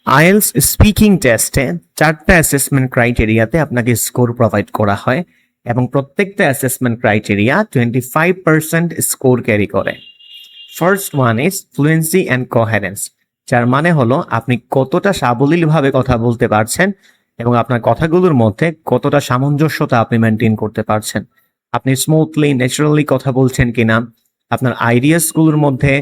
IELTS speaking টেস্টে 4টা assessment ক্রাইটেরিয়াতে আপনাকে স্কোর প্রোভাইড করা হয় এবং প্রত্যেকটা অ্যাসেসমেন্ট ক্রাইটেরিয়া 25% স্কোর ক্যারি করে। First one is fluency and coherence, যার মানে হলো আপনি কতটা সাবলীলভাবে কথা বলতে পারছেন এবং আপনার কথাগুলোর মধ্যে কতটা সামঞ্জস্যতা আপনি মেনটেন করতে পারছেন। আপনি স্মুথলি ন্যাচারালি কথা বলছেন কিনা, আপনার আইডিয়াসগুলোর মধ্যে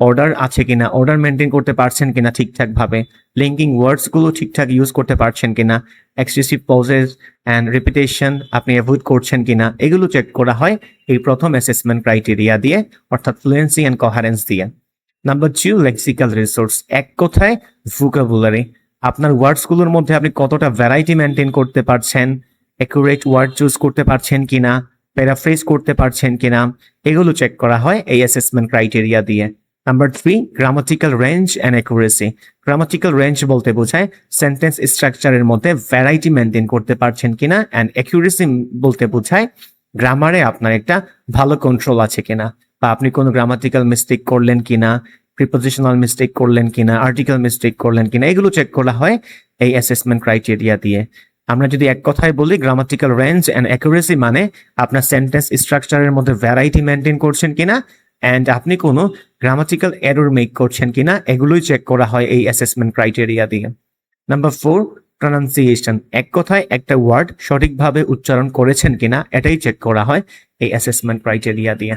অর্ডার আছে কিনা, অর্ডার মেনটেন করতে পারছেন কিনা ঠিকঠাক ভাবে, লিঙ্কিং ওয়ার্ডসগুলো ঠিকঠাক ইউজ করতে পারছেন কিনা, এক্সেসিভ পজেস অ্যান্ড রিপিটেশন আপনি অ্যাভয়েড করছেন কিনা, এগুলো চেক করা হয় এই প্রথম অ্যাসেসমেন্ট ক্রাইটেরিয়া দিয়ে, অর্থাৎ ফ্লুয়েন্সি অ্যান্ড কোহারেন্স দিয়ে। নাম্বার 2, লেক্সিক্যাল রিসোর্স, এক কথায় ভোকাবুলারি। আপনার ওয়ার্ডসগুলোর মধ্যে আপনি কতটা ভ্যারাইটি মেনটেন করতে পারছেন, অ্যাকুরেট ওয়ার্ড চুজ করতে পারছেন কিনা, প্যারাফ্রেজ করতে পারছেন কিনা, এগুলো চেক করা হয় এই অ্যাসেসমেন্ট ক্রাইটেরিয়া দিয়ে। Number 3, grammatical range and accuracy. Grammatical range বলতে বোঝায় সেন্টেন্স স্ট্রাকচারের মধ্যে ভ্যারাইটি মেনটেন করতে পারছেন কিনা, অ্যান্ড অ্যাকুরেসি বলতে বোঝায় গ্রামারে আপনার একটা ভালো কন্ট্রোল আছে কিনা, বা আপনি কোনো গ্রামাটিক্যাল মিস্টেক করলেন কিনা, প্রিপোজিশনাল মিস্টেক করলেন কিনা, আর্টিকেল মিস্টেক করলেন কিনা, এগুলো চেক করা হয় এই অ্যাসেসমেন্ট ক্রাইটেরিয়া দিয়ে। আমরা যদি এক কথায় বলি, গ্রামাটিক্যাল রেঞ্জ অ্যান্ড অ্যাকুরেসি মানে আপনার সেন্টেন্স স্ট্রাকচারের মধ্যে ভ্যারাইটি মেনটেন করছেন কিনা, অ্যান্ড আপনি কোনো গ্রামাটিক্যাল এরর মেক করছেন কিনা, এগুলোই চেক করা হয় এই অ্যাসেসমেন্ট ক্রাইটেরিয়া দিয়ে। নাম্বার 4, প্রনাউন্সিয়েশন, এক কথায় একটা ওয়ার্ড সঠিকভাবে উচ্চারণ করেছেন কিনা, এটাই চেক করা হয় এই অ্যাসেসমেন্ট ক্রাইটেরিয়া দিয়ে।